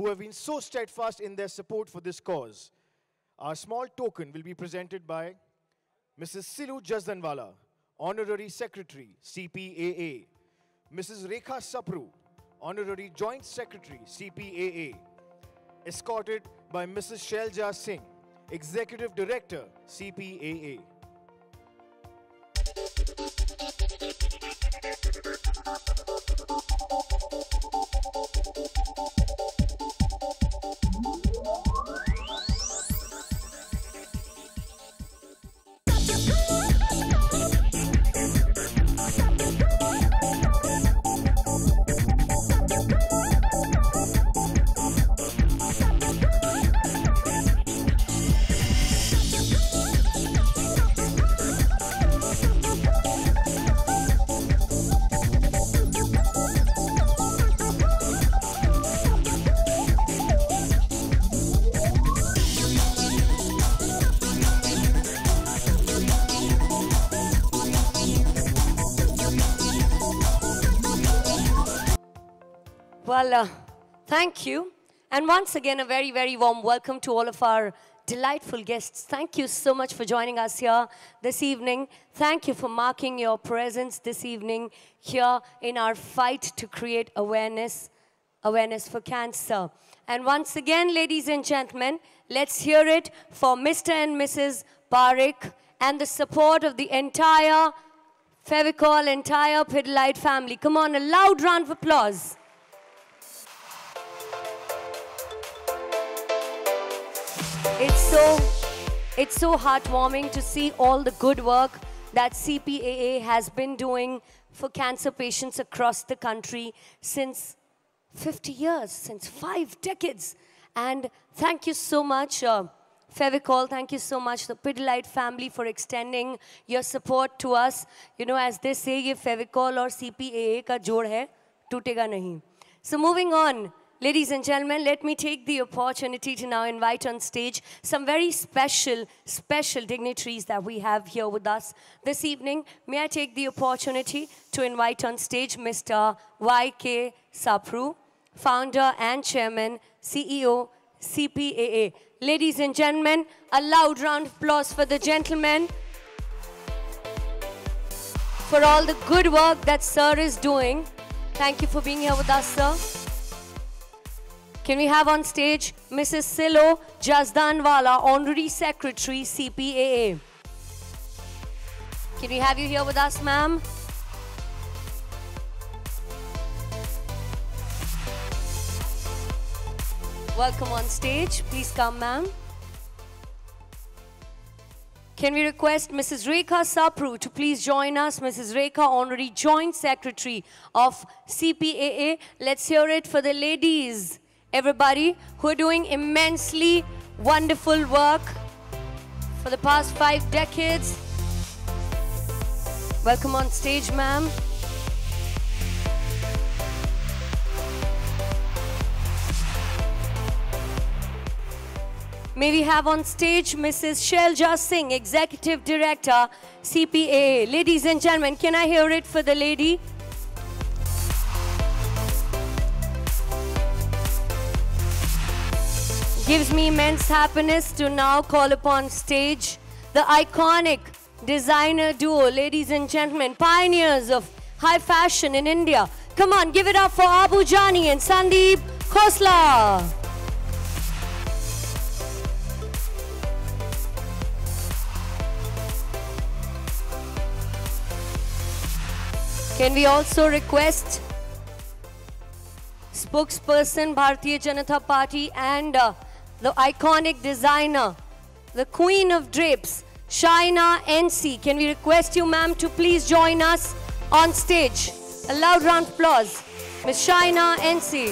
who have been so steadfast in their support for this cause. Our small token will be presented by Mrs. Silu Jazdanwala, Honorary Secretary, CPAA. Mrs. Rekha Sapru, Honorary Joint Secretary, CPAA. Escorted by Mrs. Shailja Singh, Executive Director, CPAA. Well, thank you. And once again, a very, very warm welcome to all of our delightful guests. Thank you so much for joining us here this evening. Thank you for marking your presence this evening here in our fight to create awareness for cancer. And once again, ladies and gentlemen, let's hear it for Mr. and Mrs. Parekh and the support of the entire Fevicol, entire Pidilite family. Come on, a loud round of applause. It's so heartwarming to see all the good work that CPAA has been doing for cancer patients across the country since 50 years, since 5 decades. And thank you so much, Fevicol, thank you so much, the Pidilite family, for extending your support to us. You know, as they say, ye Fevicol or CPAA ka jod hai, tootega nahi. So moving on. Ladies and gentlemen, let me take the opportunity to now invite on stage some very special dignitaries that we have here with us this evening. May I take the opportunity to invite on stage Mr. Y.K. Sapru, founder and chairman, CEO, CPAA. Ladies and gentlemen, a loud round of applause for the gentleman, for all the good work that sir is doing. Thank you for being here with us, sir. Can we have on stage Mrs. Silu Jazdanwala, Honorary Secretary, CPAA. Can we have you here with us, ma'am? Welcome on stage. Please come, ma'am. Can we request Mrs. Rekha Sapru to please join us? Mrs. Rekha, Honorary Joint Secretary of CPAA. Let's hear it for the ladies. Everybody who are doing immensely wonderful work for the past 5 decades. Welcome on stage, ma'am. May we have on stage Mrs. Shailja Singh, Executive Director, CPAA. Ladies and gentlemen, can I hear it for the lady? Gives me immense happiness to now call upon stage the iconic designer duo, ladies and gentlemen, pioneers of high fashion in India. Come on, give it up for Abu Jani and Sandeep Khosla. Can we also request spokesperson Bharatiya Janata Party and the iconic designer, the queen of drapes, Shaina NC. Can we request you, ma'am, to please join us on stage? A loud round of applause. Ms. Shaina NC.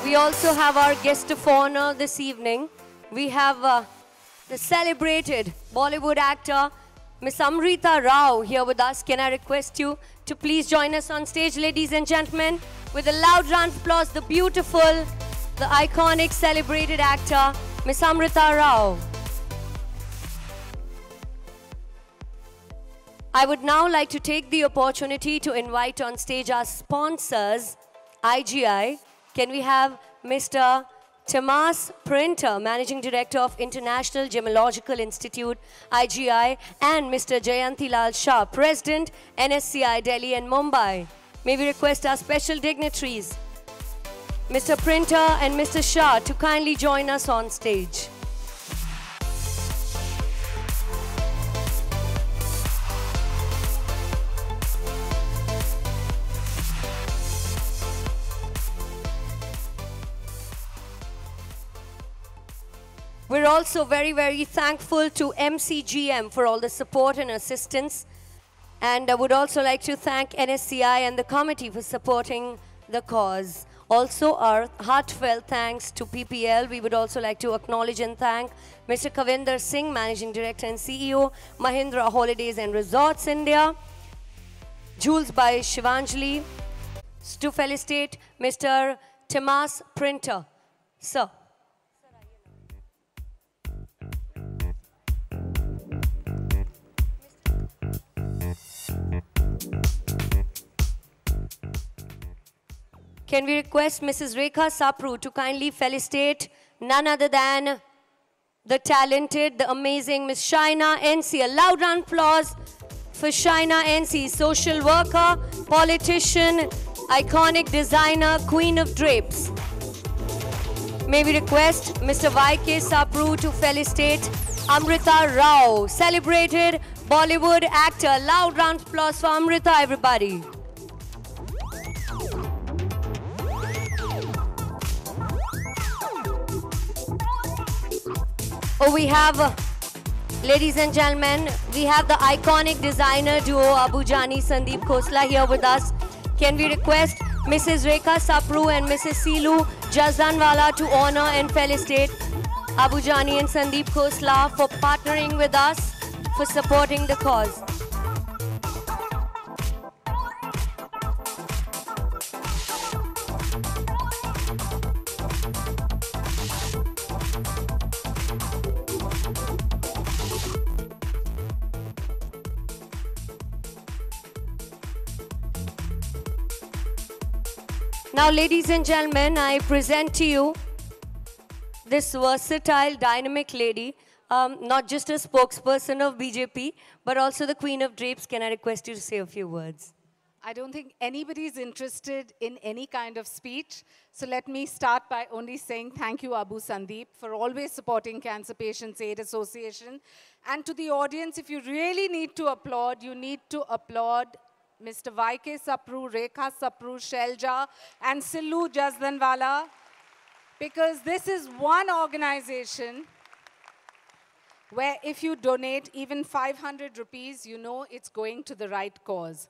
We also have our guest of honor this evening. We have the celebrated Bollywood actor, Miss Amrita Rao, here with us. Can I request you to please join us on stage, ladies and gentlemen, with a loud round of applause, the beautiful, the iconic, celebrated actor, Miss Amrita Rao. I would now like to take the opportunity to invite on stage our sponsors, IGI. Can we have Mr. Tomas Printer, Managing Director of International Gemological Institute, IGI, and Mr. Jayantilal Shah, President, NSCI, Delhi and Mumbai. May we request our special dignitaries, Mr. Printer and Mr. Shah, to kindly join us on stage. We're also very, very thankful to MCGM for all the support and assistance. And I would also like to thank NSCI and the committee for supporting the cause. Also, our heartfelt thanks to PPL. We would also like to acknowledge and thank Mr. Kavinder Singh, Managing Director and CEO, Mahindra Holidays and Resorts India, Jules by Shivanjali, to felicitate Mr. Tomas Printer. Sir. Can we request Mrs. Rekha Sapru to kindly felicitate none other than the talented, the amazing Miss Shaina NC. A loud round of applause for Shaina NC, social worker, politician, iconic designer, queen of drapes. May we request Mr. YK Sapru to felicitate Amrita Rao, celebrated Bollywood actor. Loud round of applause for Amrita, everybody. Oh, we have, ladies and gentlemen, we have the iconic designer duo Abu Jani Sandeep Khosla here with us. Can we request Mrs. Rekha Sapru and Mrs. Silu Jazdanwala to honor and felicitate Abu Jani and Sandeep Khosla for partnering with us, for supporting the cause. Now, ladies and gentlemen, I present to you this versatile, dynamic lady, not just a spokesperson of BJP, but also the Queen of Drapes. Can I request you to say a few words? I don't think anybody is interested in any kind of speech. So let me start by only saying thank you, Abu Sandeep, for always supporting Cancer Patients Aid Association. And to the audience, if you really need to applaud, you need to applaud Mr. YK Sapru, Rekha Sapru, Shelja, and Silu Jazdanwala, because this is one organization where if you donate even 500 rupees, you know it's going to the right cause.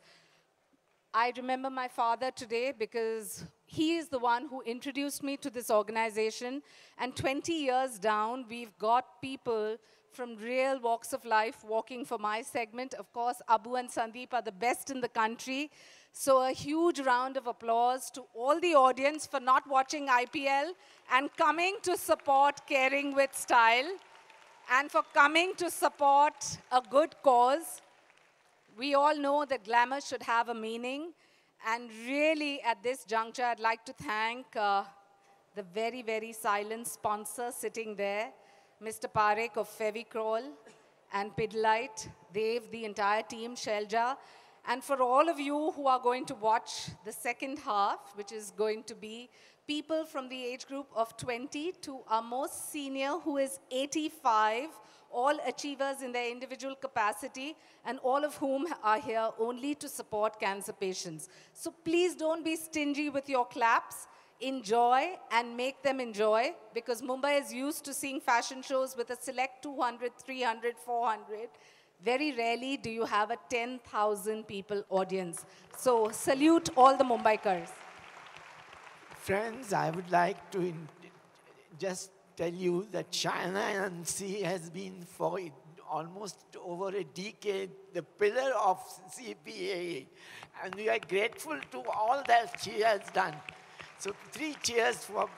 I remember my father today because he is the one who introduced me to this organization, and 20 years down, we've got people from real walks of life walking for my segment. Of course, Abu and Sandeep are the best in the country. So a huge round of applause to all the audience for not watching IPL and coming to support Caring with Style and for coming to support a good cause. We all know that glamour should have a meaning. And really, at this juncture, I'd like to thank the very, very silent sponsor sitting there, Mr. Parekh of Fevicrol and Pidlite, Dev, the entire team, Shelja, and for all of you who are going to watch the second half, which is going to be people from the age group of 20 to our most senior, who is 85, all achievers in their individual capacity, and all of whom are here only to support cancer patients. So please don't be stingy with your claps. Enjoy and make them enjoy, because Mumbai is used to seeing fashion shows with a select 200, 300, 400. Very rarely do you have a 10,000 people audience. So salute all the Mumbaikars. Friends, I would like to just tell you that China NC has been for almost over a decade the pillar of CPAA. And we are grateful to all that she has done. So 3 cheers for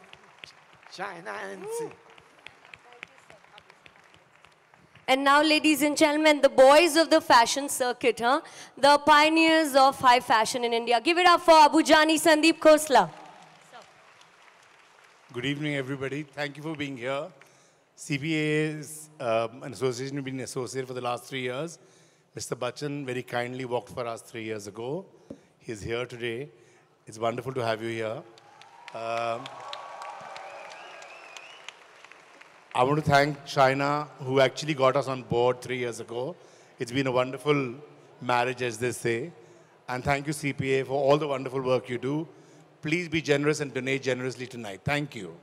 China NC. And now, ladies and gentlemen, the boys of the fashion circuit, huh? The pioneers of high fashion in India. Give it up for Abujani Sandeep Khosla. Good evening, everybody. Thank you for being here. CPAA is an association we've been associated for the last 3 years. Mr. Bachchan very kindly walked for us 3 years ago. He's here today. It's wonderful to have you here. I want to thank China, who actually got us on board 3 years ago. It's been a wonderful marriage, as they say. And thank you, CPA, for all the wonderful work you do. Please be generous and donate generously tonight. Thank you.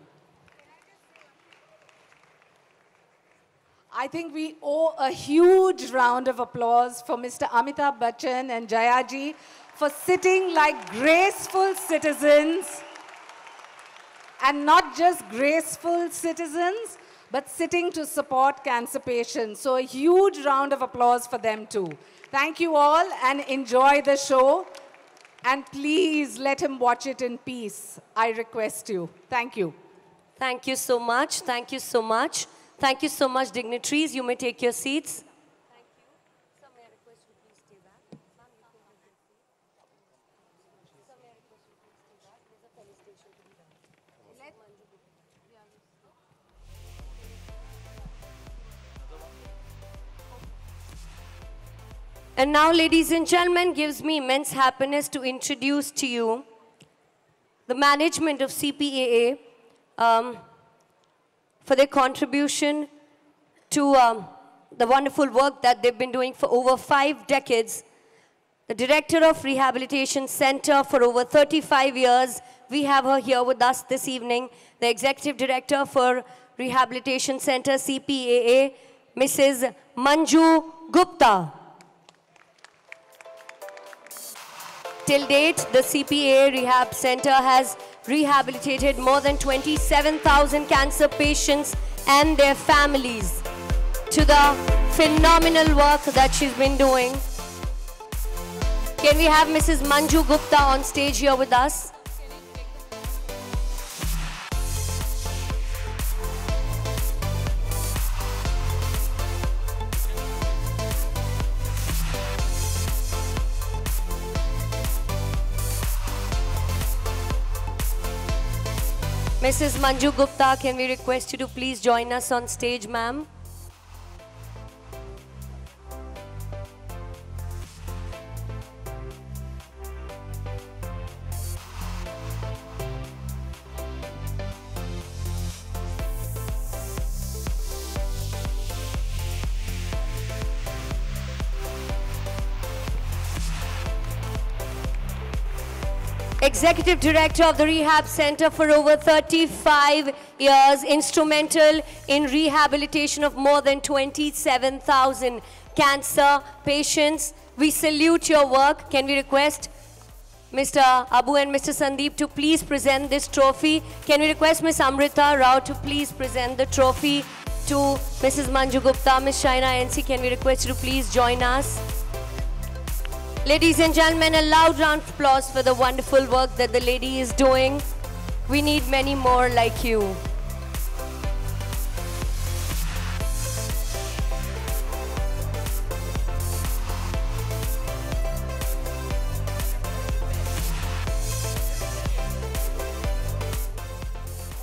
I think we owe a huge round of applause for Mr. Amitabh Bachchan and Jaya ji for sitting like graceful citizens. And not just graceful citizens, but sitting to support cancer patients. So a huge round of applause for them too. Thank you all and enjoy the show. And please let him watch it in peace. I request you. Thank you. Thank you so much. Thank you so much. Thank you so much, dignitaries. You may take your seats. Thank you. Sir, may I request you please stay back? Ma'am, you can have your seat. Sir, may I request you please stay back? There's a felicitation to be done. And now, ladies and gentlemen, gives me immense happiness to introduce to you the management of CPAA for their contribution to the wonderful work that they've been doing for over 5 decades. The Director of Rehabilitation Center for over 35 years. We have her here with us this evening. The Executive Director for Rehabilitation Center, CPAA, Mrs. Manju Gupta. Till date, the CPAA Rehab Center has rehabilitated more than 27,000 cancer patients and their families to the phenomenal work that she's been doing. Can we have Mrs. Manju Gupta on stage here with us? Mrs. Manju Gupta, can we request you to please join us on stage, ma'am? Executive Director of the Rehab Center for over 35 years, instrumental in rehabilitation of more than 27,000 cancer patients. We salute your work. Can we request Mr. Abu and Mr. Sandeep to please present this trophy? Can we request Ms. Amrita Rao to please present the trophy to Mrs. Manju Gupta? Ms. Shaina NC, can we request you to please join us? Ladies and gentlemen, a loud round of applause for the wonderful work that the lady is doing. We need many more like you.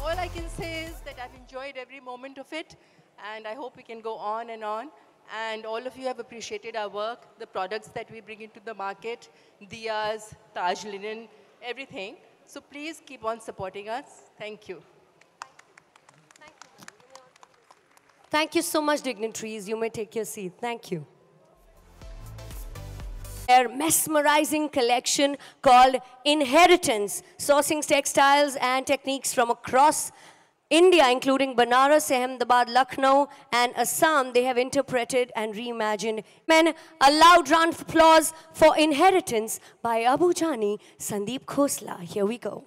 All I can say is that I've enjoyed every moment of it, and I hope we can go on and on. And all of you have appreciated our work, the products that we bring into the market, diyas, Taj linen, everything. So please keep on supporting us. Thank you. Thank you so much, dignitaries. You may take your seat. Thank you. Their mesmerizing collection called Inheritance, sourcing textiles and techniques from across India, including Banaras, Ahmedabad, Lucknow, and Assam, they have interpreted and reimagined. Men, a loud round of applause for Inheritance by Abujani Sandeep Khosla. Here we go.